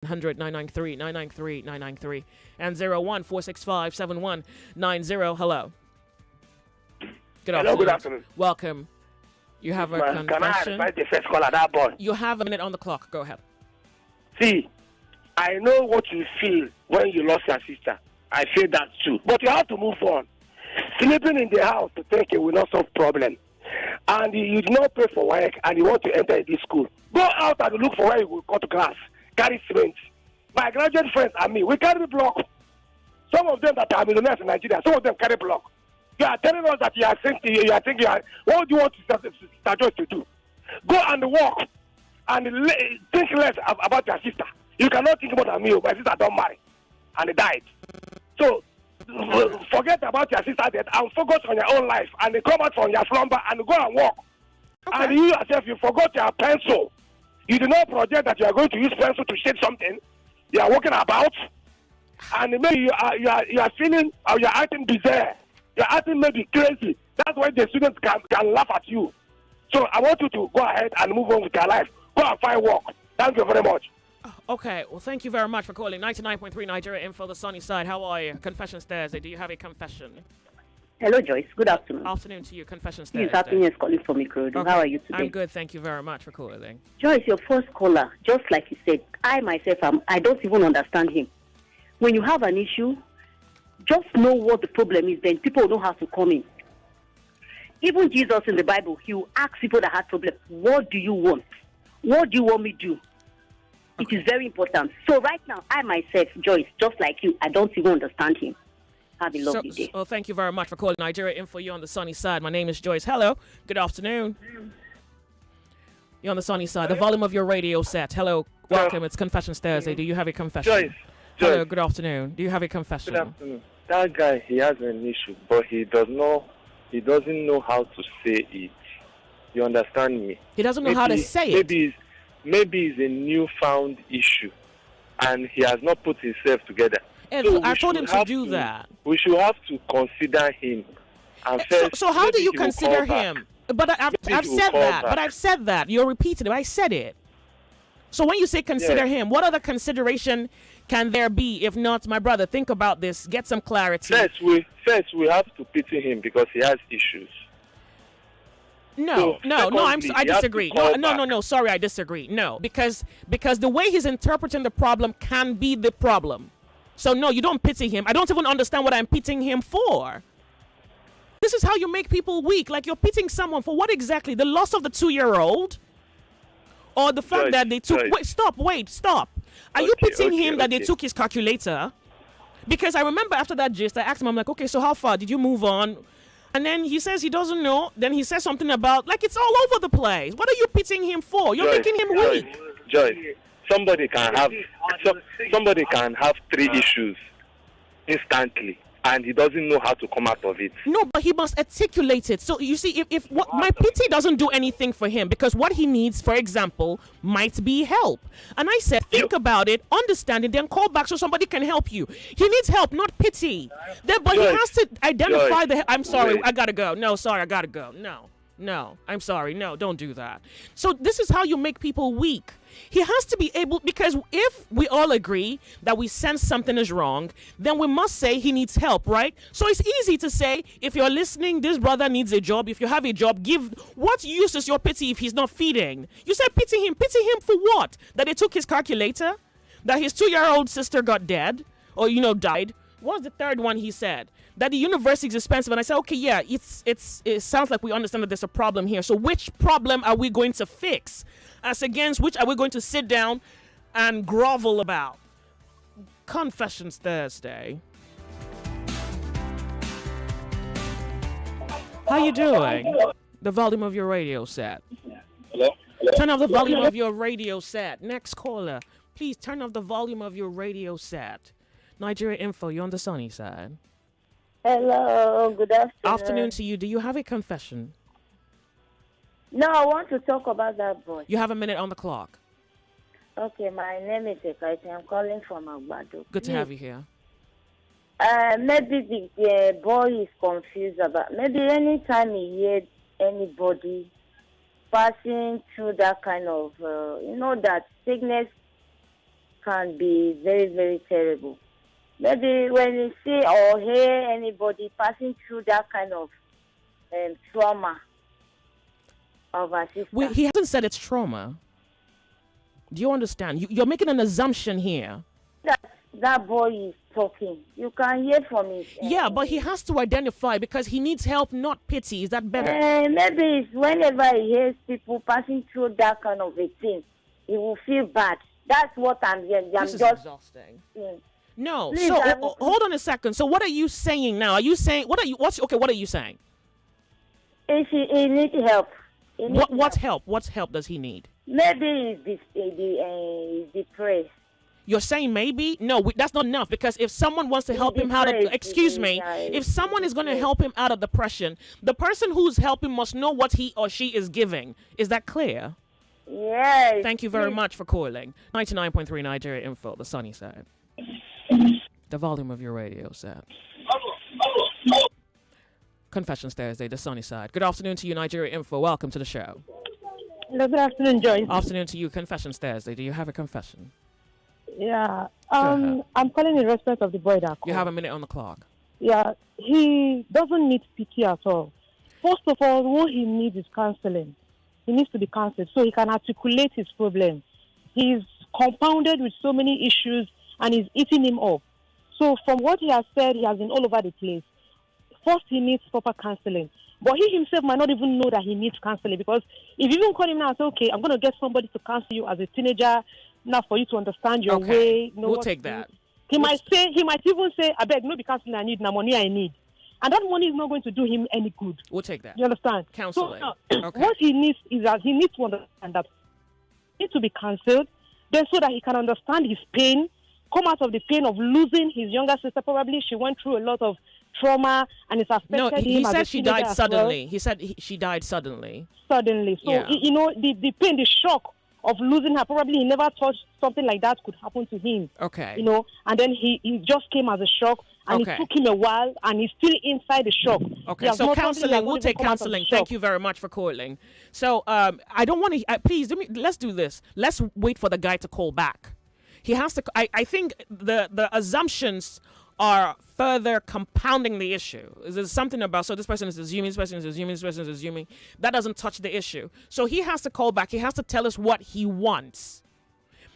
900 993 993 993 and 01-465-7190. Hello. Good Hello, afternoon. good afternoon. Welcome. You have a Man, can I confession? advise the first caller, that boy? You have a minute on the clock. Go ahead. See, I know what you feel when you lost your sister. I feel that too. But you have to move on. Sleeping in the house to think it will not solve problem. And you do not pay for work and you want to enter this school. Go out and look for where you will cut grass, carry cement. My graduate friends and me, we carry block. Some of them that are millionaires in Nigeria, some of them carry block. You are telling us that you are thinking, what do you want Joyce to do? Go and walk and think less about your sister. You cannot think about me. My sister don't marry and died. So forget about your sister death and focus on your own life and come out from your slumber and go and walk. Okay. And you yourself, you forgot your pencil. You do not project that you are going to use pencil to shade something. You are walking about, and maybe you are feeling or you are acting bizarre. You are acting maybe crazy. That's why the students can laugh at you. So I want you to go ahead and move on with your life. Go and find work. Thank you very much. Okay, well, thank you very much for calling. 99.3 Nigeria Info, the sunny side. How are you? Confession Thursday. Do you have a confession? Hello, Joyce. Good afternoon. Afternoon to you. Confession This Thursday. is Happiness calling from Ikorodu. Okay. How are you today? I'm good. Thank you very much for calling. Joyce, your first caller, just like you said, I myself, I don't even understand him. When you have an issue, just know what the problem is, then people know how to come in. Even Jesus in the Bible, he will ask people that had problems, what do you want? What do you want me to do? Okay. It is very important. So right now, I myself, Joyce, just like you, I don't even understand him. Have a lovely day. Oh, thank you very much for calling Nigeria Info. You on the sunny side. My name is Joyce. Hello. Good afternoon. You're on the sunny side. The volume of your radio set. Hello. Welcome. It's Confessions Thursday. Do you have a confession? Joyce. Hello. Good afternoon. Do you have a confession? Good afternoon. That guy, he has an issue, but he doesn't know how to say it. You understand me? He doesn't know how to say it. Maybe it's a newfound issue, and he has not put himself together. So I told him to do that. We should have to consider him. And so how do you consider him? But I've said that. But I've said that. You're repeating it. I said it. So when you say consider him, what other consideration can there be? If not, my brother, think about this. Get some clarity. First, we have to pity him because he has issues. No, I disagree. No. Sorry, I disagree. No, because the way he's interpreting the problem can be the problem. So no, you don't pity him. I don't even understand what I'm pitying him for. This is how you make people weak. Like you're pitying someone for what exactly? The loss of the 2-year-old? Or the fact that they took... Wait, stop. Are you pitying him that they took his calculator? Because I remember after that gist, I asked him, I'm like, okay, so how far? Did you move on? And then he says he doesn't know. Then he says something about, like, it's all over the place. What are you pitying him for? You're making him weak. Joyce, somebody can have 3 issues instantly, and he doesn't know how to come out of it. No, but he must articulate it. So you see, if what my pity doesn't do anything for him, because what he needs, for example, might be help. And I said, think about it, understand it, then call back so somebody can help you. He needs help, not pity. But he has to identify I'm sorry, wait. I gotta go. No, sorry, I gotta go. No, I'm sorry. No, don't do that. So this is how you make people weak. He has to be able, because if we all agree that we sense something is wrong, then we must say he needs help, right? So it's easy to say, if you're listening, this brother needs a job. If you have a job, what use is your pity if he's not feeding? You said pity him for what? That they took his calculator? That his 2-year-old sister got dead? Or, died? What's the third one he said? That the university is expensive. And I said, okay, yeah, it sounds like we understand that there's a problem here. So which problem are we going to fix? As against which are we going to sit down and grovel about? Confessions Thursday. How you doing? The volume of your radio set. Hello? Turn off the volume of your radio set. Next caller. Please turn off the volume of your radio set. Nigeria Info, you're on the sunny side. Hello, good afternoon. Afternoon to you. Do you have a confession? No, I want to talk about that boy. You have a minute on the clock. Okay, my name is Ekaiti. I'm calling from Agbado. Good to have you here. Maybe the boy is confused about, maybe anytime he hears anybody passing through that kind of, that sickness can be very, very terrible. Maybe when you see or hear anybody passing through that kind of trauma of a sister. Wait, he hasn't said it's trauma. Do you understand? You're making an assumption here. That boy is talking. You can hear from it. Yeah, but he has to identify because he needs help, not pity. Is that better? Maybe it's whenever he hears people passing through that kind of a thing, he will feel bad. That's what I'm hearing. This is exhausting. No. Please, so hold on a second. So what are you saying now? Are you saying what are you saying? He needs help. What's help? What help does he need? Maybe he's depressed. You're saying maybe? No, that's not enough because if someone wants to help him out of, if someone is going to help him out of depression, the person who's helping must know what he or she is giving. Is that clear? Yes. Thank you very much for calling. 99.3 Nigeria Info, the sunny side. The volume of your radio set. Confessions Thursday, the sunny side. Good afternoon to you, Nigeria Info. Welcome to the show. Hello, good afternoon, Joyce. Afternoon to you, Confessions Thursday. Do you have a confession? Yeah. I'm calling in respect of the boy that called. You have a minute on the clock. Yeah. He doesn't need pity at all. First of all, what he needs is counseling. He needs to be counseled so he can articulate his problem. He's compounded with so many issues and he's eating him up. So from what he has said, he has been all over the place. First, he needs proper counseling. But he himself might not even know that he needs counseling because if you even call him now and say, okay, I'm going to get somebody to counsel you as a teenager, now for you to understand your way. We'll take that. He might even say, I beg, no be counseling I need, now money I need. And that money is not going to do him any good. We'll take that. You understand? Counseling. So, what he needs is that he needs to understand that he needs to be counseled, then so that he can understand his pain, come out of the pain of losing his younger sister. Probably she went through a lot of trauma and it's affected him. He said she died suddenly. Well. He said she died suddenly. Suddenly. So, the pain, the shock of losing her, probably he never thought something like that could happen to him. Okay. And then he just came as a shock. And it took him a while, and he's still inside the shock. Okay, so counseling, we'll take counseling. Thank you very much for calling. So I don't want to, please, let's do this. Let's wait for the guy to call back. He has to, I think the assumptions are further compounding the issue. There's something about, so this person is assuming, this person is assuming, this person is assuming. That doesn't touch the issue. So he has to call back. He has to tell us what he wants.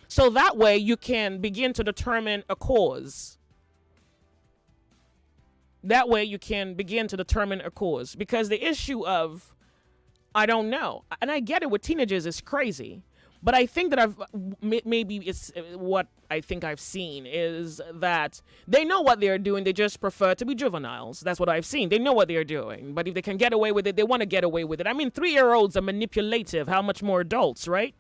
So that way you can begin to determine a cause. That way you can begin to determine a cause. Because the issue of, I don't know, and I get it with teenagers, it's crazy. But I think that maybe it's what I think I've seen is that they know what they're doing. They just prefer to be juveniles. That's what I've seen. They know what they're doing. But if they can get away with it, they want to get away with it. I mean, 3-year-olds are manipulative. How much more adults, right?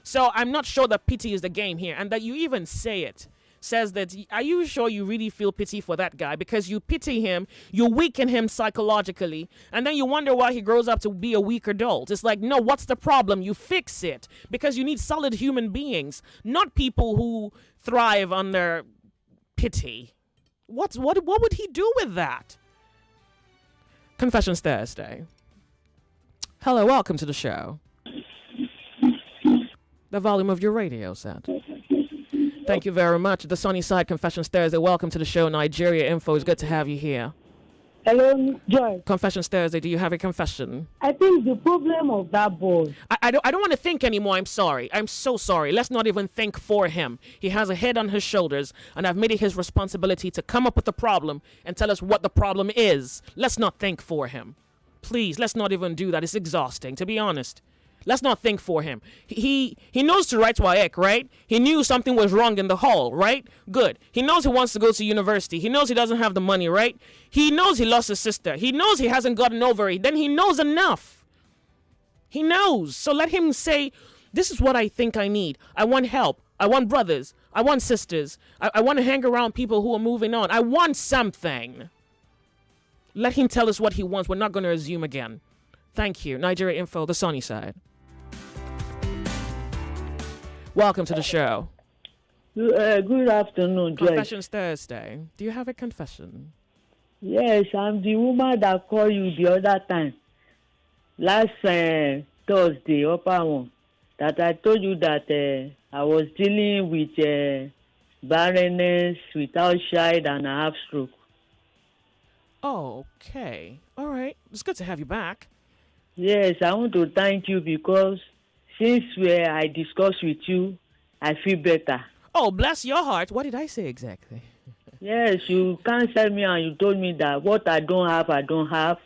So I'm not sure that pity is the game here. And that you even say it. Says that, are you sure you really feel pity for that guy? Because you pity him, you weaken him psychologically, and then you wonder why he grows up to be a weak adult. It's like, no, what's the problem? You fix it. Because you need solid human beings, not people who thrive under pity. What would he do with that? Confessions Thursday. Hello, welcome to the show. The volume of your radio set. Thank you very much. The Sunny Side Confessions Thursday. Welcome to the show, Nigeria Info. It's good to have you here. Hello, Joy. Confessions Thursday. Do you have a confession? I think the problem of that boy. I don't want to think anymore. I'm sorry. I'm so sorry. Let's not even think for him. He has a head on his shoulders, and I've made it his responsibility to come up with the problem and tell us what the problem is. Let's not think for him. Please, let's not even do that. It's exhausting, to be honest. Let's not think for him. He knows to write WAEC, right? He knew something was wrong in the hall, right? Good. He knows he wants to go to university. He knows he doesn't have the money, right? He knows he lost his sister. He knows he hasn't gotten over it. Then he knows enough. He knows. So let him say, this is what I think I need. I want help. I want brothers. I want sisters. I want to hang around people who are moving on. I want something. Let him tell us what he wants. We're not going to assume again. Thank you. Nigeria Info, the sunny side. Welcome to the show. Good afternoon, Joyce. Confessions Thursday. Do you have a confession? Yes, I'm the woman that called you the other time. Last Thursday, upper one, that I told you that I was dealing with barrenness without child, and I have stroke. Oh, okay. All right. It's good to have you back. Yes, I want to thank you because since I discussed with you, I feel better. Oh, bless your heart. What did I say exactly? Yes, you counseled me and you told me that what I don't have, I don't have.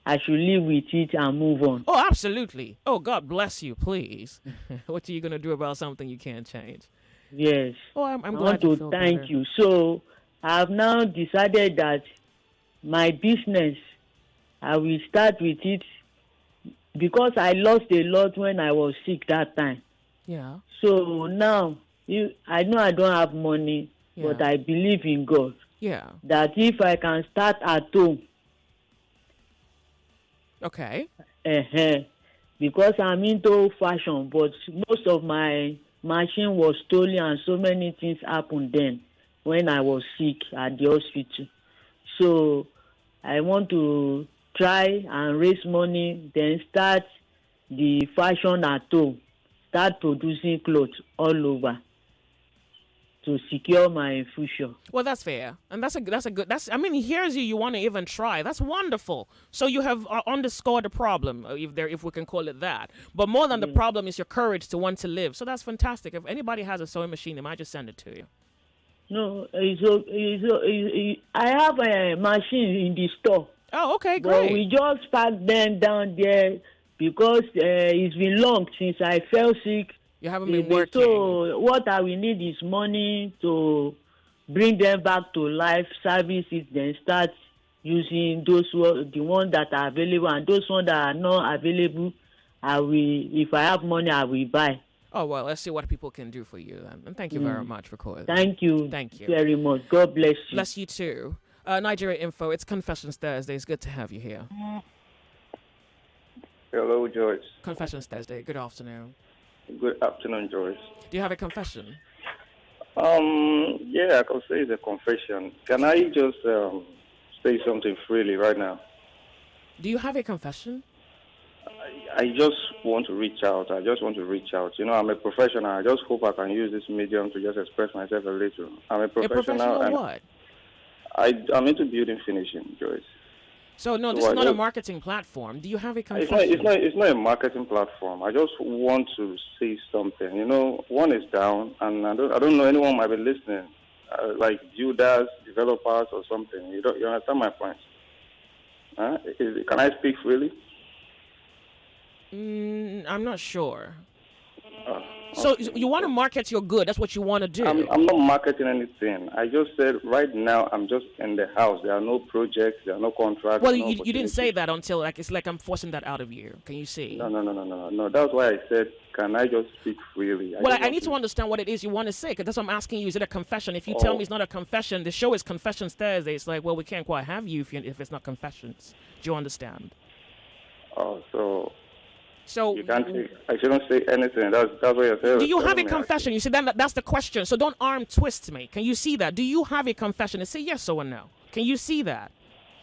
I should live with it and move on. Oh, absolutely. Oh, God bless you, please. What are you going to do about something you can't change? Yes. Oh, I'm I glad want you to feel thank better. you. So I have now decided that my business, I will start with it because I lost a lot when I was sick that time. Yeah. So now, I know I don't have money, Yeah. but I believe in God Yeah. that if I can start at home, Okay. because I'm into fashion, but most of my machine was stolen and so many things happened then when I was sick at the hospital. So I want to try and raise money, then start the fashion at home, start producing clothes all over to secure my future. Well, that's fair, and that's a good. That's, I mean, here's you want to even try. That's wonderful. So you have underscored the problem, if we can call it that. But more than the problem is your courage to want to live. So that's fantastic. If anybody has a sewing machine, they might just send it to you. No, I have a machine in the store. Oh, okay, But great. we just packed them down there because it's been long since I fell sick. You haven't been working. So what I will need is money to bring them back to life, service it, then start using the ones that are available, and those ones that are not available, if I have money, I will buy. Oh, well, let's see what people can do for you then. And thank you very much for calling. Thank you. Thank you very much. God bless you. Bless you too. Nigeria Info, it's Confessions Thursday. It's good to have you here. Hello, Joyce. Confessions Thursday. Good afternoon. Good afternoon, Joyce. Do you have a confession? Yeah, I can say it's a confession. Can I just say something freely right now? Do you have a confession? I just want to reach out. You know, I'm a professional. I just hope I can use this medium to just express myself a little. I'm a professional. A professional and what? I'm into building finishing, Joyce. So, no, this is not a marketing platform. Do you have a confession? It's not a marketing platform. I just want to say something. You know, one is down, and I don't know anyone might be listening, like builders, developers, or something. You understand my point? Can I speak freely? I'm not sure. Okay. So you want to market your good. That's what you want to do. I'm not marketing anything. I just said right now I'm just in the house. There are no projects. There are no contracts. Well, no you didn't say that until it's like I'm forcing that out of you. Can you see? No. That's why I said, can I just speak freely? I need to understand what it is you want to say, because that's what I'm asking you. Is it a confession? If you tell me it's not a confession, the show is Confessions Thursday. It's like, well, we can't quite have you if it's not confessions. Do you understand? Oh, so you can't say, I shouldn't say anything. That's what you're saying. Do you have a confession? You see, that's the question. So don't arm twist me. Can you see that? Do you have a confession? And say yes or no. Can you see that?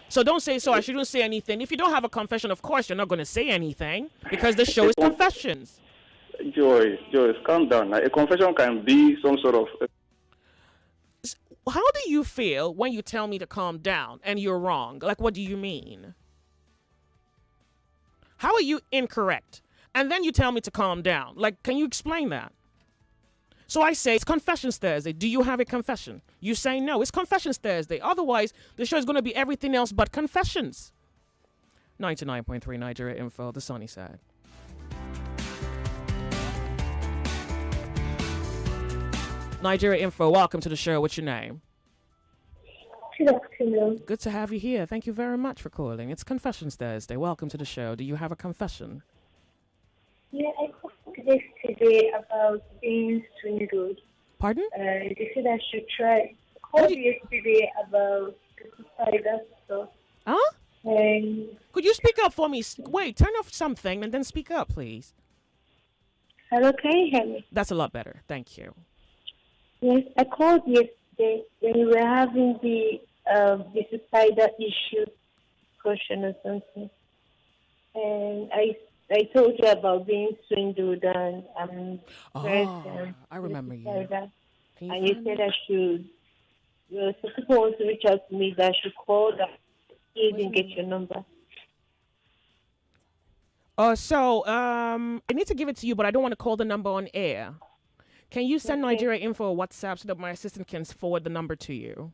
So don't say, so I shouldn't say anything. If you don't have a confession, of course, you're not going to say anything, because the show is Confessions. Joyce, calm down. A confession can be some sort of... How do you feel when you tell me to calm down and you're wrong? Like, what do you mean? How are you incorrect? And then you tell me to calm down. Like, can you explain that? So I say, it's Confessions Thursday. Do you have a confession? You say no, it's Confessions Thursday. Otherwise, the show is going to be everything else but confessions. 99.3 Nigeria Info, the sunny side. Nigeria Info, welcome to the show. What's your name? Good afternoon. Good to have you here. Thank you very much for calling. It's Confessions Thursday. Welcome to the show. Do you have a confession? Yeah, I talked yesterday about being swindled. Pardon? They said I should try. I called yesterday about the suicidal stuff. Huh? And could you speak up for me? Wait, turn off something and then speak up, please. Hello, can you hear me? That's a lot better. Thank you. Yes, I called yesterday when we were having the suicidal issue question or something. And I I told you about being swindled and I remember you. That. Can And you said I should. So people want to reach out to me that I should call that. You didn't get your number. I need to give it to you, but I don't want to call the number on air. Can you send Nigeria info or WhatsApp so that my assistant can forward the number to you?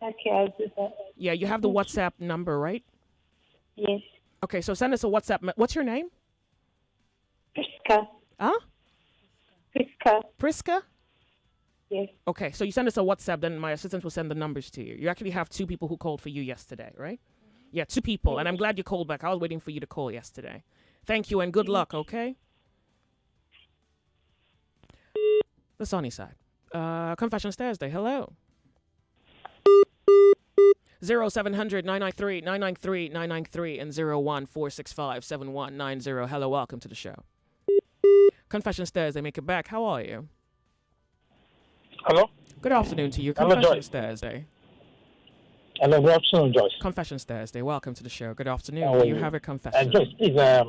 Okay, I'll do that. Yeah, you have the WhatsApp number, right? Yes. Okay, so send us a WhatsApp. What's your name? Priska. Huh? Priska. Priska? Yes. Okay, so you send us a WhatsApp, then my assistant will send the numbers to you. You actually have 2 people who called for you yesterday, right? Yeah, 2 people, and I'm glad you called back. I was waiting for you to call yesterday. Thank you, and good luck, okay? The sunny side. Confessions Thursday, hello. 0700-993-993-993 and 01465-7190. Hello, welcome to the show. Confessions Thursday, make it back. How are you? Hello? Good afternoon to you. Hello, Confessions Joyce. Thursday. Hello, good afternoon, Joyce. Confessions Thursday. Welcome to the show. Good afternoon. How are You you? have a confession. Joyce, please, I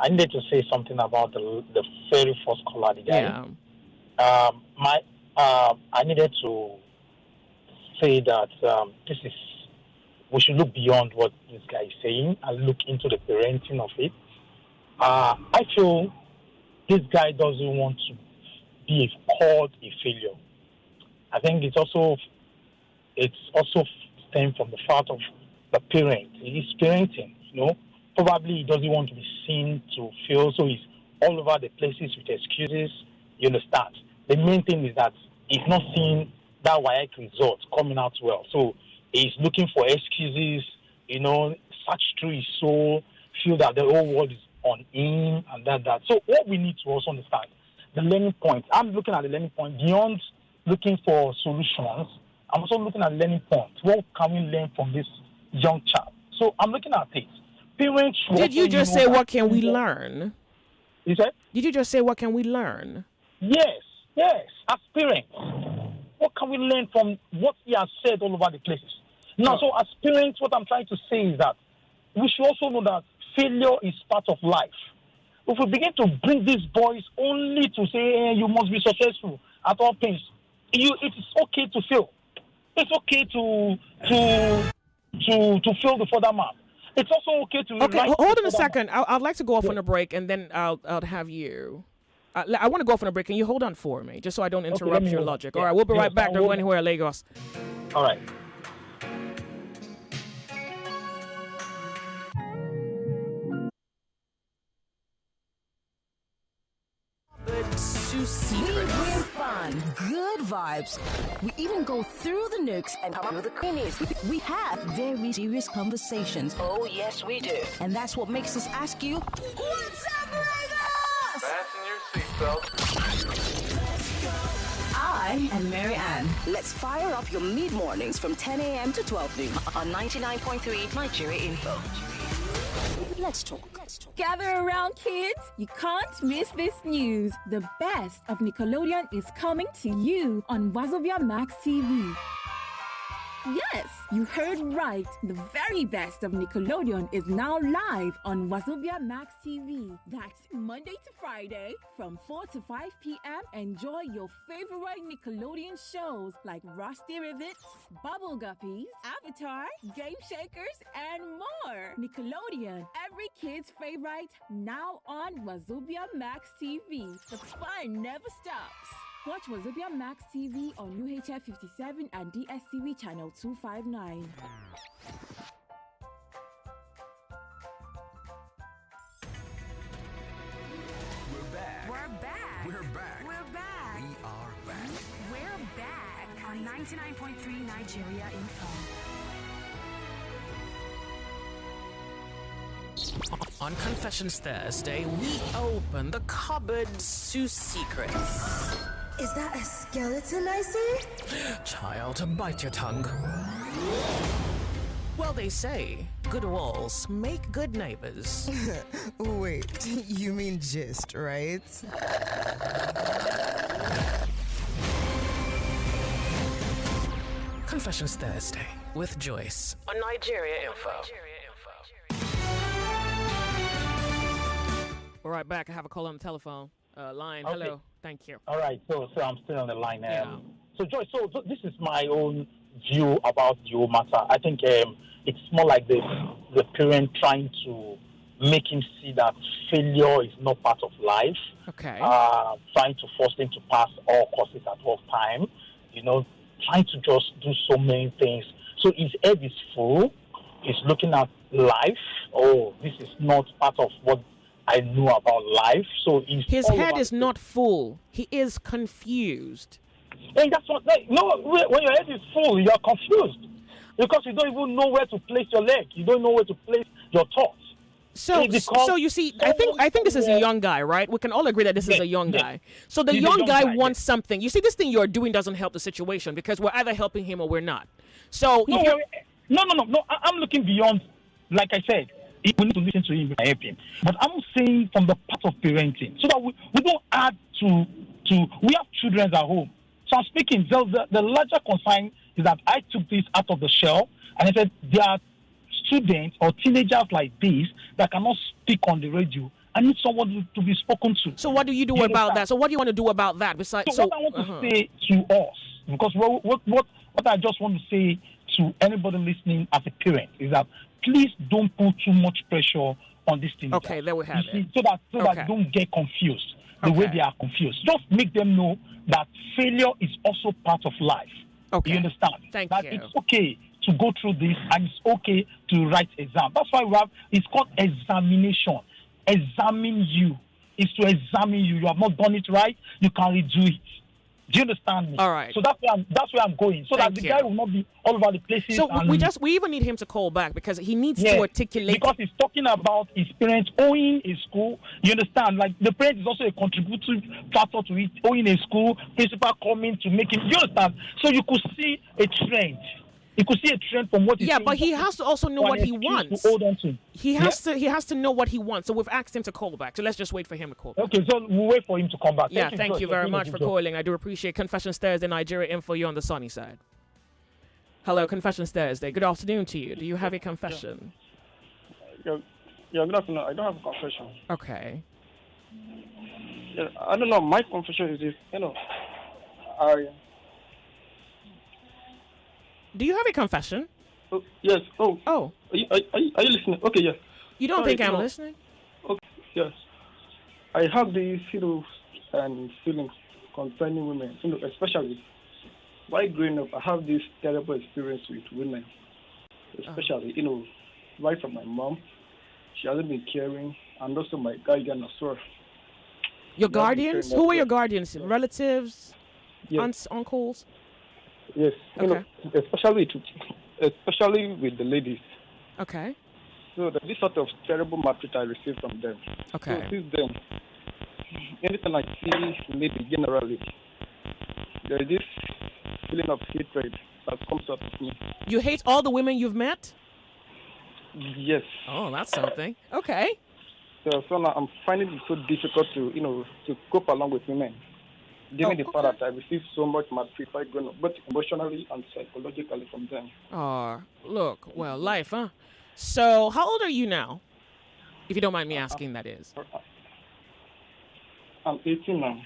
needed to say something about the very first caller, the guy. Yeah. I needed to say that we should look beyond what this guy is saying and look into the parenting of it. I feel this guy doesn't want to be called a failure. I think it's also stemmed from the fact of the parent. He's parenting, Probably he doesn't want to be seen to fail, so he's all over the places with excuses. You understand? The main thing is that he's not seeing that WAEC result coming out well. So he's looking for excuses, search through his soul, feel that the whole world is on him and that. So what we need to also understand, the learning point. I'm looking at the learning point beyond looking for solutions. I'm also looking at the learning point. What can we learn from this young child? So I'm looking at it. Parents should Did you also just know say, that- what can we learn? You said? Did you just say, what can we learn? Yes. As parents, what can we learn from what he has said all over the places? Now, so as parents, what I'm trying to say is that we should also know that failure is part of life. If we begin to bring these boys only to say, hey, you must be successful at all pains, it is okay to fail. It's okay to fail the further man. It's also okay to... Okay, hold on a second. I'd like to go off on a break, and then I'll have you... I want to go off on a break, and you hold on for me, just so I don't interrupt your logic. Yeah. All right, we'll be right back. I'll Don't go anywhere, Lagos. All right. We bring fun, good vibes. We even go through the nooks and come up with the creamies. We have very serious conversations. Oh, yes, we do. And that's what makes us ask you, what's up, Lagos? Fasten your seatbelt. I am Mary Ann. Let's fire up your mid-mornings from 10 a.m. to 12 noon on 99.3 Nigeria Info. Let's talk. Gather around, kids. You can't miss this news. The best of Nickelodeon is coming to you on Wazobia Max TV. Yes, you heard right. The very best of Nickelodeon is now live on Wazobia Max TV. That's Monday to Friday from 4 to 5 p.m. Enjoy your favorite Nickelodeon shows like Rusty Rivets, Bubble Guppies, Avatar, Game Shakers, and more. Nickelodeon, every kid's favorite, now on Wazobia Max TV. The fun never stops. Watch Wazobia Max TV on UHF 57 and DSTV channel 259. We're back. We're back. We're back. We're back. We are back. We're back on 99.3 Nigeria Info. On Confessions Thursday, we open the cupboards to secrets. Is that a skeleton I see? Child, bite your tongue. Well, they say good walls make good neighbors. Wait, you mean gist, right? Confessions Thursday with Joyce on Nigeria Info. We're right back. I have a call on the telephone line. Okay. Hello. Thank you. All right, so I'm still on the line. Yeah. So Joyce, so this is my own view about the whole matter. I think it's more like the parent trying to make him see that failure is not part of life. Okay. Trying to force him to pass all courses at all time. Trying to just do so many things. So his head is full. He's looking at life. Oh, this is not part of what I know about life. So his head is not full. He is confused. And that's what. No, when your head is full, you are confused because you don't even know where to place your leg. You don't know where to place your thoughts. So you see, I think this is a young guy, right? We can all agree that this is a young guy. So the young guy wants something. You see, this thing you're doing doesn't help the situation because we're either helping him or we're not. So no. I'm looking beyond. Like I said, we need to listen to him and help him. But I'm saying from the part of parenting, so that we don't add to. We have children at home. So I'm speaking. The larger concern is that I took this out of the shell and I said there are students or teenagers like this that cannot speak on the radio. I need someone to be spoken to. So what do you do about that? So what do you want to do about that? Besides, what I want to say to us, because what I just want to say to anybody listening as a parent is that please don't put too much pressure on this thing. Okay, there we have it. So that they don't get confused the way they are confused. Just make them know that failure is also part of life. Okay. You understand? Thank that you. It's okay to go through this and it's okay to write exam. That's why it's called examination. Examine you. It's to examine you. You have not done it right, you can redo it. Do you understand me? All right. So that's where I'm going. So that the guy will not be all over the places. So we even need him to call back because he needs to articulate. Because he's talking about his parents owing a school. You understand? Like the parent is also a contributing factor to it. Owing a school, principal coming to make him. You understand? So you could see a trend. You could see a trend from what he's saying. But he has to also know what he wants. To hold on to. He has to know what he wants. So we've asked him to call back. So let's just wait for him to call back. Okay, so we'll wait for him to come back. Thank you very much for calling. I do appreciate Confessions Thursday, Nigeria info you on the sunny side. Hello, Confessions Thursday. Good afternoon to you. Do you have a confession? Yeah, good afternoon. I don't have a confession. Okay. Yeah, I don't know. My confession is this, Do you have a confession? Oh, yes. Oh. Oh. Are you listening? Okay, yes. You don't think I'm listening? Okay, yes. I have these, feelings concerning women, especially while growing up, I have this terrible experience with women, especially, right from my mom. She hasn't been caring, and also my guardian as well. Your guardians? Who are your guardians? Relatives? Yes. Aunts, uncles? Yes. Okay. Especially with the ladies. Okay. So this sort of terrible maltreatment I received from them. Okay. So since then, anytime I see lady generally, there is this feeling of hatred that comes out of me. You hate all the women you've met? Yes. Oh, that's something. Okay. So now I'm finding it so difficult to cope along with women. Given the fact that I received so much maltreatment growing up, both emotionally and psychologically from them. Oh, look, well, life, huh? So, how old are you now? If you don't mind me asking, that is. I'm 18 now.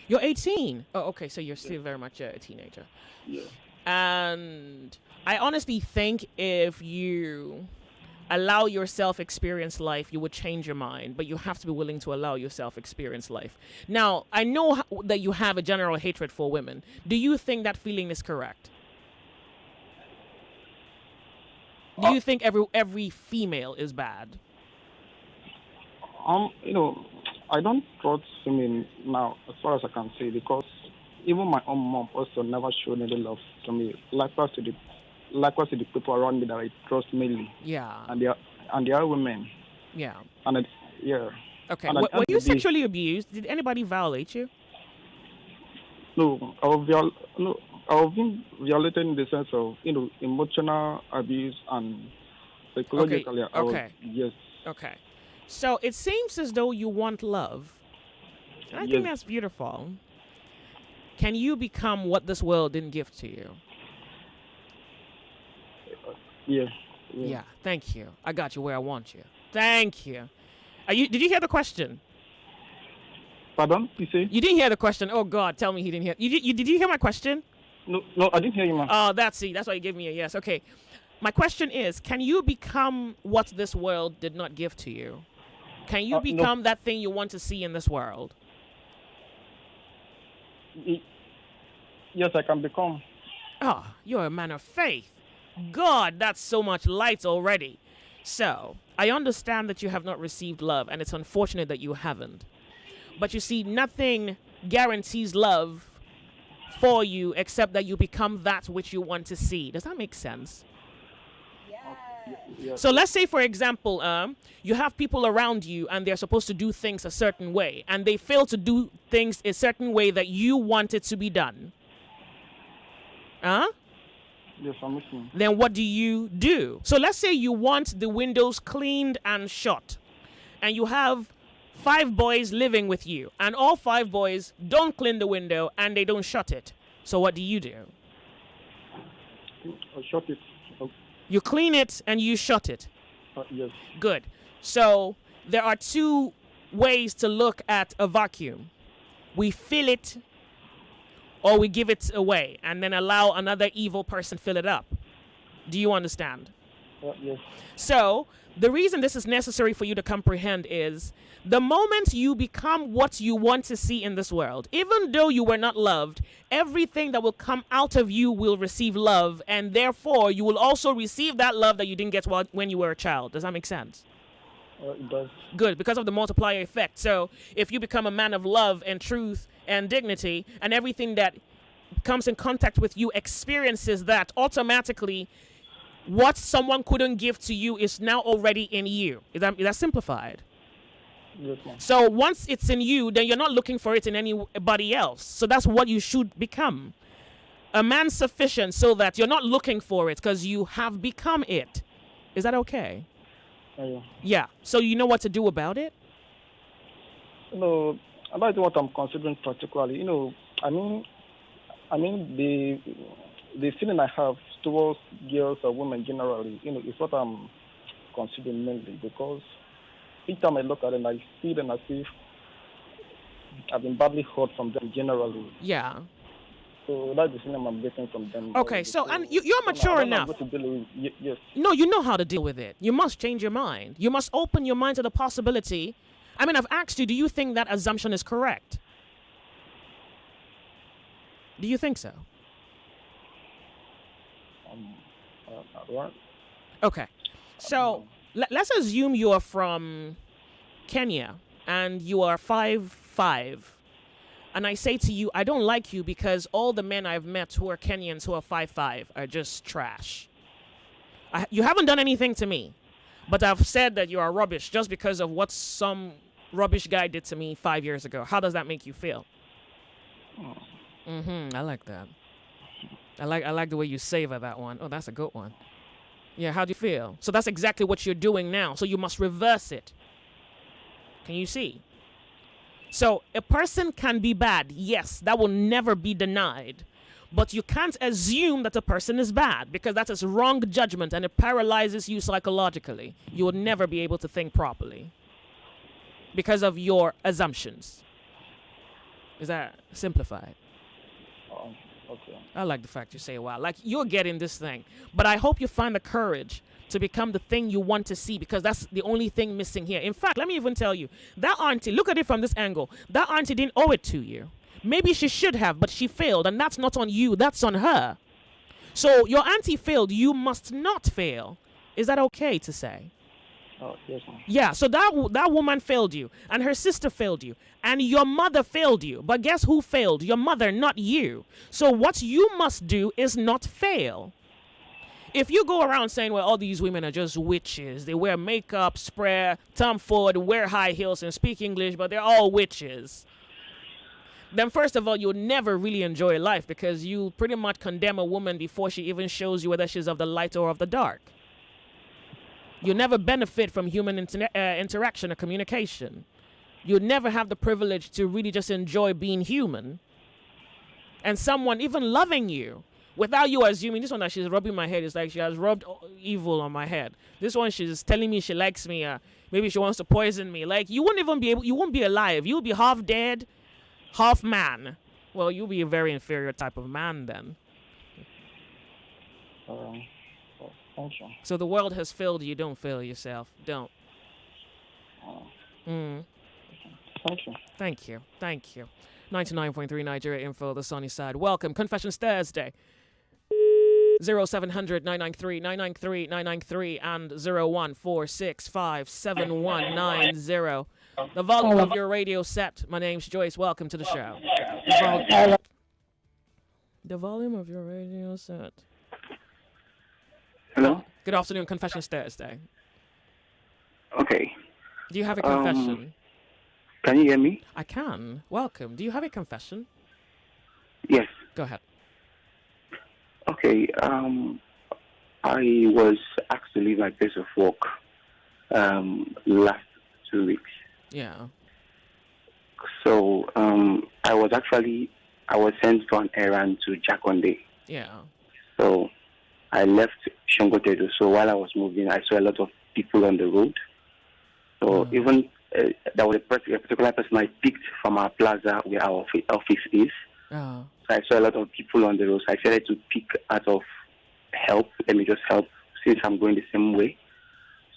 You're 18? Oh, okay, so you're still very much a teenager. Yeah. And I honestly think if you allow yourself experience life, you would change your mind, but you have to be willing to allow yourself experience life. Now, I know that you have a general hatred for women. Do you think that feeling is correct? Do you think every female is bad? I don't trust women now, as far as I can say, because even my own mom also never showed any love to me. Likewise to the people around me that I trust mainly. Yeah. And they are women. Yeah. And Okay. Were you sexually abused? Did anybody violate you? No, I've been violated in the sense of emotional abuse and psychologically. Okay. Yes. Okay. So it seems as though you want love. And I think that's beautiful. Can you become what this world didn't give to you? Yeah. Thank you. I got you where I want you. Thank you. Did you hear the question? Pardon? You say? You didn't hear the question. Oh God, tell me he didn't hear. Did you hear my question? No, I didn't hear you, ma'am. Oh, that's why you gave me a yes. Okay. My question is, can you become what this world did not give to you? Can you become that thing you want to see in this world? Yes, I can become. Oh, you're a man of faith. God, that's so much light already. So, I understand that you have not received love, and it's unfortunate that you haven't. But you see, nothing guarantees love for you except that you become that which you want to see. Does that make sense? Yes. So let's say, for example, you have people around you and they're supposed to do things a certain way, and they fail to do things a certain way that you want it to be done. Yes, I'm listening. Then what do you do? So let's say you want the windows cleaned and shut, and you have 5 boys living with you, and all 5 boys don't clean the window and they don't shut it. So what do you do? I shut it. You clean it and you shut it. Yes. Good. So there are 2 ways to look at a vacuum. We fill it, or we give it away and then allow another evil person fill it up. Do you understand? Yes. So the reason this is necessary for you to comprehend is the moment you become what you want to see in this world, even though you were not loved, everything that will come out of you will receive love, and therefore you will also receive that love that you didn't get when you were a child. Does that make sense? It does. Good, because of the multiplier effect. So if you become a man of love and truth and dignity, and everything that comes in contact with you experiences that, automatically what someone couldn't give to you is now already in you. Is that simplified? Yes, ma'am. So once it's in you, then you're not looking for it in anybody else. So that's what you should become. A man sufficient, so that you're not looking for it because you have become it. Is that okay? Yeah. Yeah. So you know what to do about it? I don't know what I'm considering particularly. I mean the feeling I have towards girls or women generally, is what I'm considering mainly, because each time I look at them, I see them as if I've been badly hurt from them generally. Yeah. So that's the feeling I'm getting from them. Okay, so and you're mature enough. Yes. No, you know how to deal with it. You must change your mind. You must open your mind to the possibility. I mean, I've asked you, do you think that assumption is correct? Do you think so? What? Okay. So let's assume you are from Kenya and you are 5'5", and I say to you, I don't like you because all the men I've met who are Kenyans who are 5'5" are just trash. You haven't done anything to me, but I've said that you are rubbish just because of what some rubbish guy did to me 5 years ago. How does that make you feel? I like that. I like the way you savor that one. Oh, that's a good one. Yeah, how do you feel? So that's exactly what you're doing now. So you must reverse it. Can you see? So a person can be bad. Yes, that will never be denied. But you can't assume that a person is bad, because that is wrong judgment and it paralyzes you psychologically. You will never be able to think properly because of your assumptions. Is that simplified? Okay. I like the fact you say, wow, like you're getting this thing. But I hope you find the courage to become the thing you want to see, because that's the only thing missing here. In fact, let me even tell you, that auntie, look at it from this angle. That auntie didn't owe it to you. Maybe she should have, but she failed, and that's not on you, that's on her. So your auntie failed, you must not fail. Is that okay to say? Yes, ma'am. Yeah, so that woman failed you, and her sister failed you, and your mother failed you. But guess who failed? Your mother, not you. So what you must do is not fail. If you go around saying, well, all these women are just witches, they wear makeup, spray, Tom Ford, wear high heels and speak English, but they're all witches, then first of all, you'll never really enjoy life, because you pretty much condemn a woman before she even shows you whether she's of the light or of the dark. You'll never benefit from human interaction or communication. You'll never have the privilege to really just enjoy being human. And someone even loving you Without you assuming, this one that she's rubbing my head is like she has rubbed evil on my head. This one she's telling me she likes me. Maybe she wants to poison me. Like, you won't even be able. You won't be alive. You'll be half dead, half man. Well, you'll be a very inferior type of man then. Thank you. So the world has failed you. Don't fail yourself. Don't. Thank you. Thank you. Thank you. 99.3 Nigeria Info, the sunny side. Welcome. Confessions Thursday. 0700 993 993 993 and 014657190. The volume of your radio set. My name's Joyce. Welcome to the show. The volume of your radio set. Hello? Good afternoon, Confessions Thursday. Okay. Do you have a confession? Can you hear me? I can. Welcome. Do you have a confession? Yes. Go ahead. Okay. I was asked to leave my place of work last 2 weeks. Yeah. So I was sent for an errand to Jakonde. Yeah. So I left Shongotedo. So while I was moving, I saw a lot of people on the road. So even there was a particular person I picked from our plaza where our office is. Oh. So I saw a lot of people on the road. So I decided to pick out of help. Let me just help since I'm going the same way.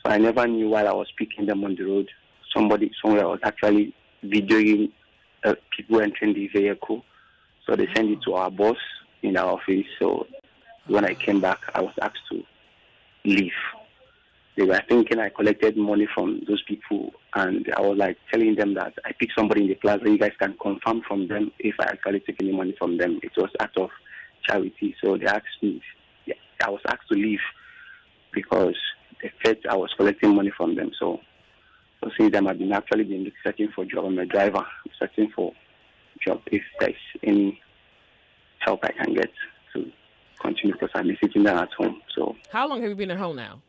So I never knew while I was picking them on the road, somewhere was actually videoing people entering the vehicle. So they sent it to our boss in our office. So when I came back, I was asked to leave. They were thinking I collected money from those people, and I was like telling them that I picked somebody in the plaza. You guys can confirm from them if I actually took any money from them. It was out of charity. So they asked me. Yeah, I was asked to leave because they said I was collecting money from them. So since then, I've been searching for a job. I'm a driver. I'm searching for a job if there's any help I can get to continue because I've been sitting down at home. So how long have you been at home now?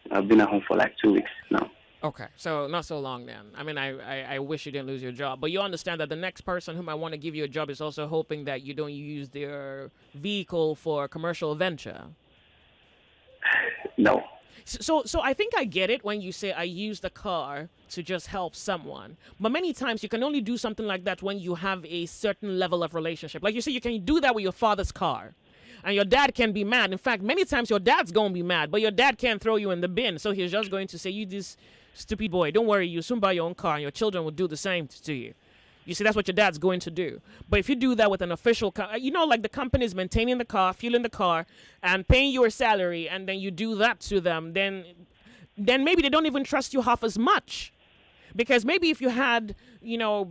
I've been at home for like 2 weeks now. Okay, so not so long then. I mean, I wish you didn't lose your job, but you understand that the next person who might want to give you a job is also hoping that you don't use their vehicle for commercial venture. No. So I think I get it when you say I use the car to just help someone. But many times you can only do something like that when you have a certain level of relationship. Like you say, you can do that with your father's car. And your dad can be mad. In fact, many times your dad's going to be mad, but your dad can't throw you in the bin. So he's just going to say, you this stupid boy, don't worry, you soon buy your own car and your children will do the same to you. You see, that's what your dad's going to do. But if you do that with an official car, you know, like the company is maintaining the car, fueling the car, and paying your salary, and then you do that to them, then maybe they don't even trust you half as much. Because maybe if you had, you know,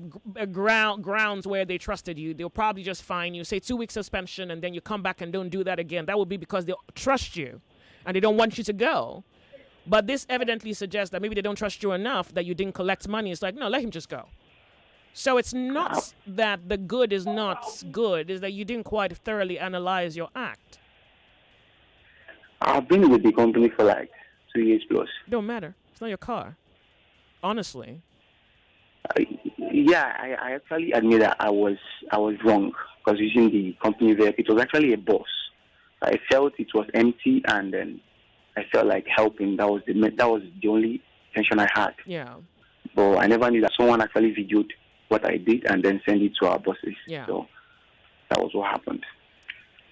grounds where they trusted you, they'll probably just fine you, say 2 weeks suspension, and then you come back and don't do that again. That would be because they trust you, and they don't want you to go. But this evidently suggests that maybe they don't trust you enough that you didn't collect money. It's like, no, let him just go. So it's not that the good is not good, it's that you didn't quite thoroughly analyze your act. I've been with the company for like 2 years plus. Don't matter. It's not your car. Honestly. I actually admit that I was wrong because using the company vehicle, it was actually a bus. I felt it was empty, and then I felt like helping. That was the only intention I had. Yeah. But I never knew that someone actually videoed what I did and then sent it to our bosses. Yeah. So that was what happened.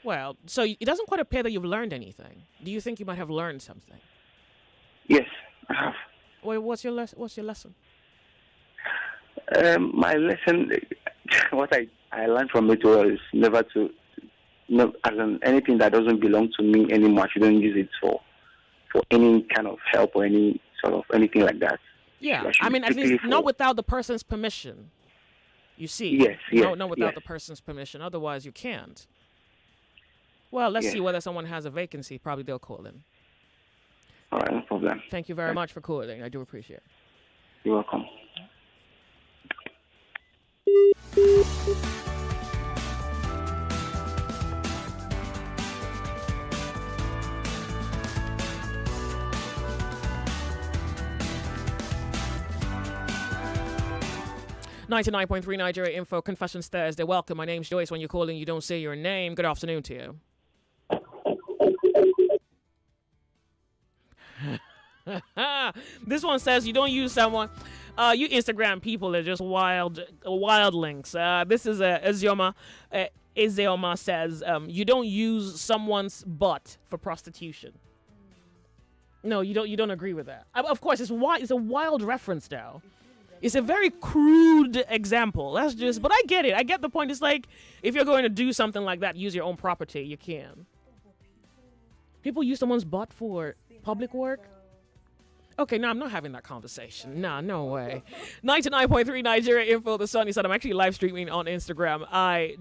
Well, so it doesn't quite appear that you've learned anything. Do you think you might have learned something? Yes, I have. Well, what's your lesson? My lesson, what I learned from it was never to, as in anything that doesn't belong to me anymore, I shouldn't use it for any kind of help or any sort of anything like that. Yeah, I mean, at least not without the person's permission. You see? Yes. Not without the person's permission. Otherwise, you can't. Well, let's see whether someone has a vacancy. Probably they'll call in. All right, no problem. Thank you very much for calling. I do appreciate it. You're welcome. 99.3 Nigeria Info, Confessions Thursday. Welcome. My name's Joyce. When you're calling, you don't say your name. Good afternoon to you. This one says you don't use someone. You Instagram people are just wild links. This is Ezioma. Ezioma says you don't use someone's butt for prostitution. No, you don't. You don't agree with that. Of course, it's a wild reference now. It's a very crude example. That's just. But I get it. I get the point. It's like if you're going to do something like that, use your own property. You can. People use someone's butt for public work. Okay, no, I'm not having that conversation. Nah, no way. 99.3 Nigeria Info, the Sunny Side. I'm actually live streaming on Instagram.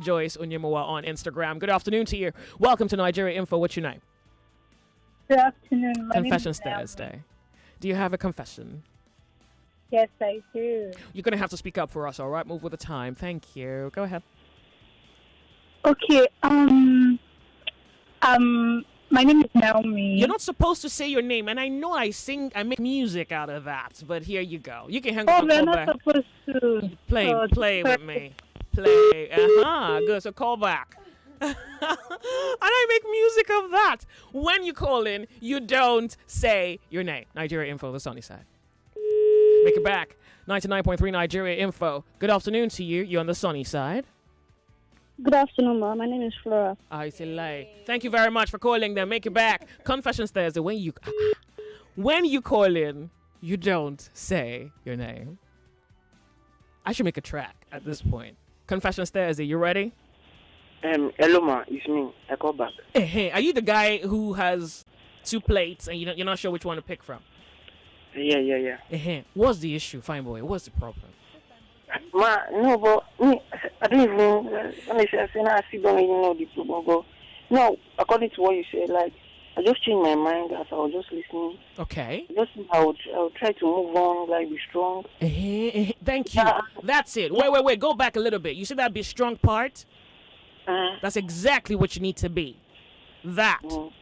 Joyce Onyemuwa on Instagram. Good afternoon to you. Welcome to Nigeria Info. What's your name? Good afternoon. My Confessions name is Thursday. Do you have a confession? Yes, I do. You're going to have to speak up for us, all right? Move with the time. Thank you. Go ahead. Okay, my name is Naomi. You're not supposed to say your name, and I know I make music out of that, but here you go. You can hang up and we're call not back. supposed to. Play with me. Play. Good. So call back. And I make music of that. When you call in, you don't say your name. Nigeria Info, the Sunny Side. Make it back. 99.3 Nigeria Info. Good afternoon to you. You're on the Sunny Side. Good afternoon, Ma. My name is Flora. It's a lie. Thank you very much for calling them. Make it back. Confessions Thursday. When you call in, you don't say your name. I should make a track at this point. Confessions Thursday. You ready? Hello, ma. It's me. I call back. Hey, are you the guy who has 2 plates and you're not sure which one to pick from? Yeah. What's the issue, fine boy? What's the problem? Ma, no, but me, I don't even. Honestly, I don't even know the problem. But no, according to what you said, like I just changed my mind as I was just listening. Okay. I would try to move on, like be strong. Thank you. That's it. Wait. Go back a little bit. You said that be strong part. That's exactly what you need to be. That. Go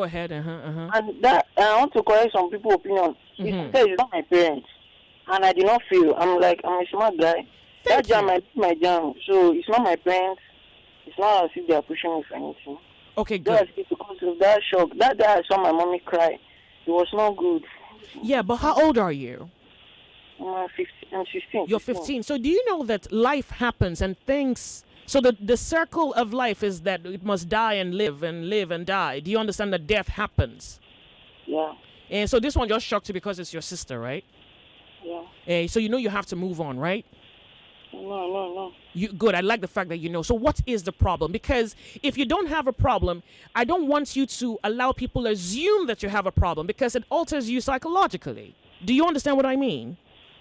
ahead. And that I want to correct some people's opinion. It's not my parents, and I did not feel. I'm a smart guy. That jam might be my jam, so it's not my parents. It's not as if they are pushing me for anything. Okay, good. Because of that shock. That day I saw my mommy cry. It was not good. Yeah, but how old are you? I'm 15. You're 15. So do you know that life happens and things... So the circle of life is that it must die and live and die. Do you understand that death happens? Yeah. And so this one just shocked you because it's your sister, right? Yeah. So you know you have to move on, right? No. Good. I like the fact that you know. So what is the problem? Because if you don't have a problem, I don't want you to allow people to assume that you have a problem because it alters you psychologically. Do you understand what I mean?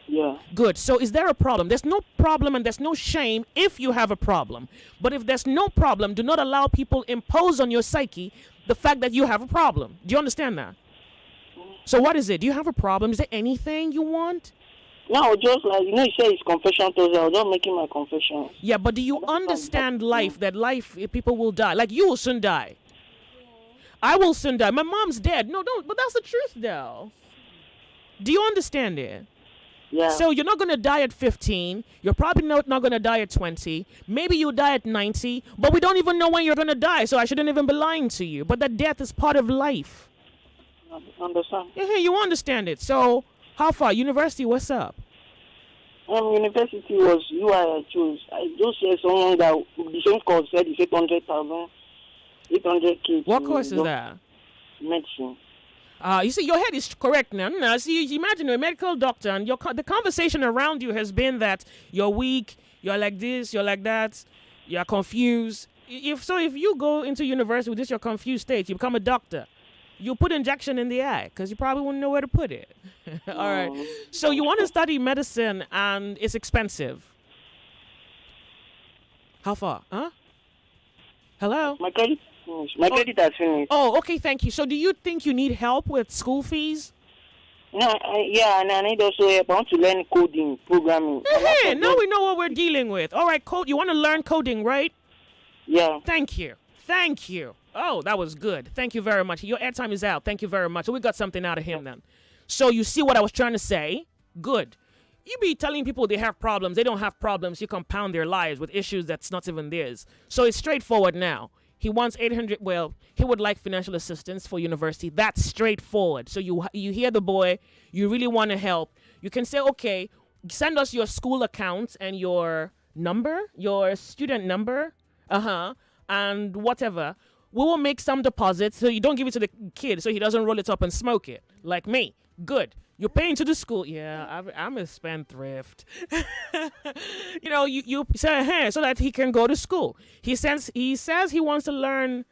Yeah. Good. So is there a problem? There's no problem and there's no shame if you have a problem. But if there's no problem, do not allow people impose on your psyche the fact that you have a problem. Do you understand that? So what is it? Do you have a problem? Is there anything you want? No, just like, you say it's confession Thursday. I was just making my confession. Yeah, but do you understand life, that life, people will die? Like you will soon die. I will soon die. My mom's dead. No, don't. But that's the truth, though. Do you understand it? Yeah. So you're not going to die at 15. You're probably not going to die at 20. Maybe you'll die at 90. But we don't even know when you're going to die, so I shouldn't even be lying to you. But that death is part of life. I understand. Yeah, you understand it. So how far? University, what's up? University was UI I chose. I just said someone that the same course said it's 800,000, 800K. What course is that? Medicine. You see, your head is correct now. See, imagine you're a medical doctor, and the conversation around you has been that you're weak, you're like this, you're like that, you're confused. If you go into university with this, your confused state, you become a doctor. You put injection in the eye because you probably wouldn't know where to put it. All right. So you want to study medicine, and it's expensive. How far? Huh? Hello? My credit has finished. Oh, okay, thank you. So do you think you need help with school fees? No, and I need also help. I want to learn coding, programming. Hey, now we know what we're dealing with. All right, you want to learn coding, right? Yeah. Thank you. Oh, that was good. Thank you very much. Your airtime is out. Thank you very much. So we got something out of him then. So you see what I was trying to say? Good. You be telling people they have problems. They don't have problems. You compound their lives with issues that's not even theirs. So it's straightforward now. He wants 800. Well, he would like financial assistance for university. That's straightforward. So you hear the boy. You really want to help. You can say, okay, send us your school account and your number, your student number, and whatever. We will make some deposits so you don't give it to the kid so he doesn't roll it up and smoke it like me. Good. You're paying to the school. Yeah, I'm a spendthrift. You say, hey, so that he can go to school. He says he wants to learn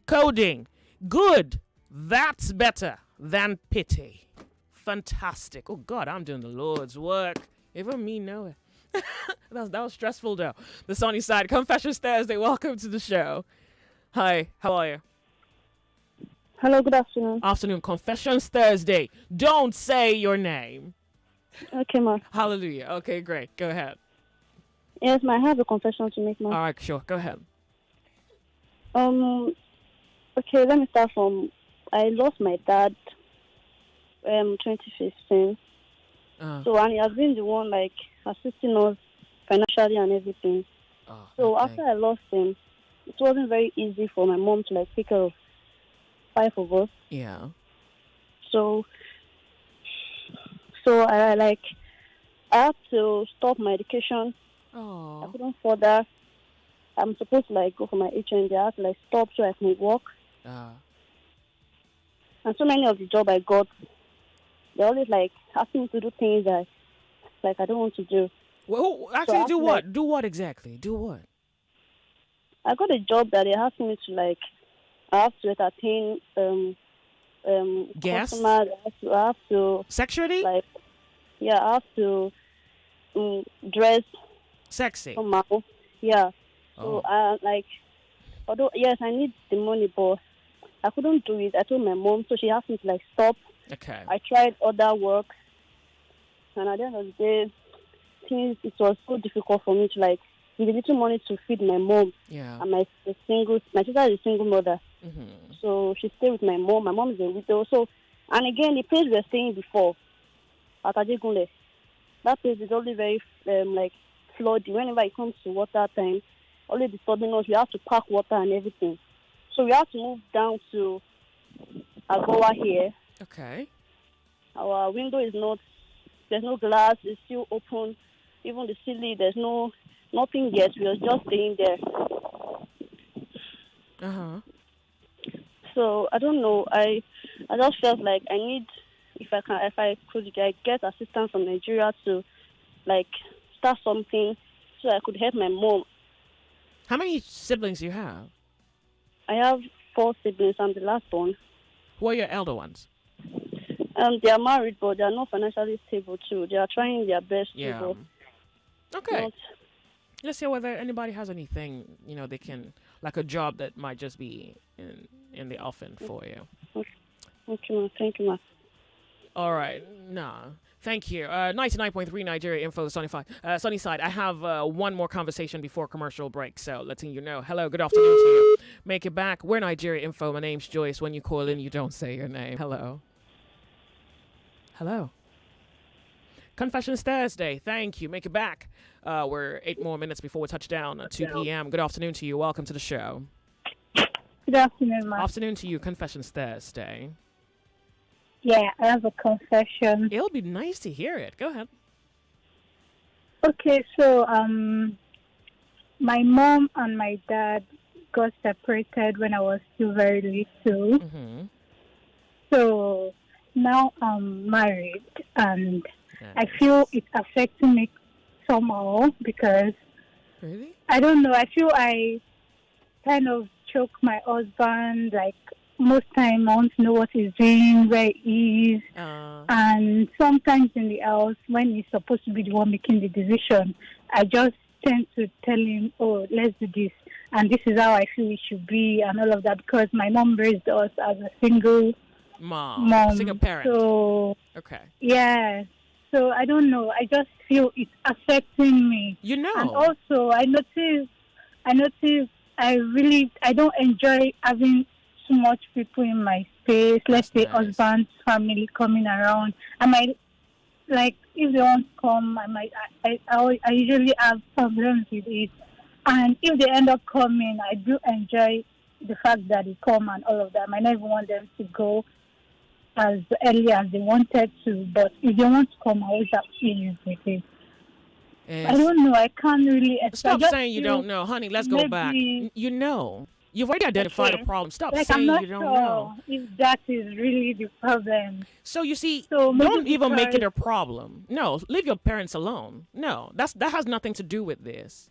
coding. Good. That's better than pity. Fantastic. Oh, God, I'm doing the Lord's work. Even me know it. that was stressful, though. The sunny side. Confessions Thursday. Welcome to the show. Hi, how are you? Hello, good afternoon. Afternoon. Confessions Thursday. Don't say your name. Okay, ma. Hallelujah. Okay, great. Go ahead. Yes, ma, I have a confession to make, ma. All right, sure. Go ahead. Okay, let me start from, I lost my dad 2015. So, and he has been the one, like, assisting us financially and everything. So, after I lost him, it wasn't very easy for my mom to, like, take care of 5 of us. Yeah. So I had to stop my education. I couldn't further. I'm supposed to like go for my HND. I had to like stop so I can work. And so many of the job I got, they always like asking me to do things that like I don't want to do. Well, actually, do what? Do what exactly? Do what? I got a job that they asked me to like. I have to entertain guests. Customers. I have to sexually. Like, yeah, I have to dress sexy. Somehow. Yeah. So although yes, I need the money, but I couldn't do it. I told my mom, so she asked me to like stop. Okay. I tried other work, and at the end of the day, it was so difficult for me to like. With a little money to feed my mom. Yeah. And my sister is a single mother. Mm-hmm. So she stayed with my mom. My mom is a widow. So, and again, the place we were staying before, at Ajegunle, that place is only very, like, flooding. Whenever it comes to water time, only disturbing us. We have to pack water and everything. So we have to move down to Agoa here. Okay. Our window is not, there's no glass. It's still open. Even the ceiling, there's nothing yet. We are just staying there. So I don't know. I just felt like I need, if I could get assistance from Nigeria to like start something so I could help my mom. How many siblings do you have? I have 4 siblings. I'm the last one. Who are your elder ones? They are married, but they are not financially stable too. They are trying their best. Yeah. Okay. Let's see whether anybody has anything, they can, like a job that might just be in the offing for you. Okay, ma. Thank you, ma. All right. Thank you. 99.3 Nigeria Info, Sunny Side. I have one more conversation before commercial break, so letting you know. Hello, good afternoon to you. Make it back. We're Nigeria Info. My name's Joyce. When you call in, you don't say your name. Hello. Confessions Thursday. Thank you. Make it back. We're 8 more minutes before we touch down at 2 p.m. Good afternoon to you. Welcome to the show. Good afternoon, ma'am. Afternoon to you. Confessions Thursday. Yeah, I have a confession. It'll be nice to hear it. Go ahead. Okay, so my mom and my dad got separated when I was still very little. Mm-hmm. So now I'm married and I feel it's affecting me somehow because really? I don't know. I feel I kind of choke my husband. Like most time, I want to know what he's doing, where he is, and sometimes in the house when he's supposed to be the one making the decision, I just tend to tell him, "Oh, let's do this," and this is how I feel it should be, and all of that because my mom raised us as a single mom, single parent. So okay, yeah. So I don't know. I just feel it's affecting me. And also I notice I don't enjoy having too much people in my space. Let's say husband, family coming around. And like if they want to come, I usually have problems with it. And if they end up coming, I do enjoy the fact that they come and all of that. I never want them to go as early as they wanted to, but if they want to come, I always have issues with it. Yes. I don't know. I can't really. Stop saying you don't know, honey. Let's go back. You know. You've already identified a problem. Stop saying you don't know. If that is really the problem. So you see, don't even make it a problem. No, leave your parents alone. No, that has nothing to do with this.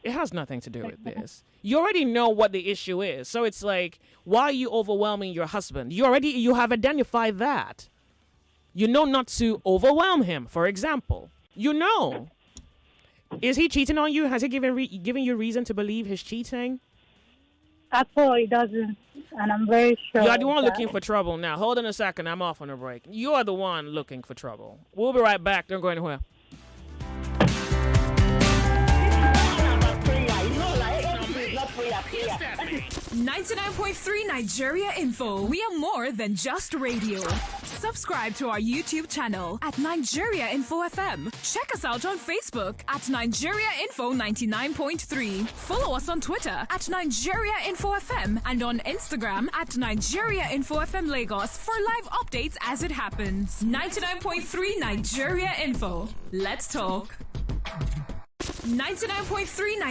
It has nothing to do with this. You already know what the issue is. So it's like, why are you overwhelming your husband? You have identified that. You know not to overwhelm him, for example. You know. Is he cheating on you? Has he given you reason to believe he's cheating? At all, he doesn't. And I'm very sure. You are the one looking for trouble now. Hold on a second. I'm off on a break. You are the one looking for trouble. We'll be right back. Don't go anywhere. 99.3 Nigeria Info. We are more than just radio. Subscribe to our YouTube channel at Nigeria Info FM. Check us out on Facebook at Nigeria Info 99.3. Follow us on Twitter at Nigeria Info FM and on Instagram at Nigeria Info FM Lagos for live updates as it happens. 99.3 Nigeria Info. Let's talk. 99.3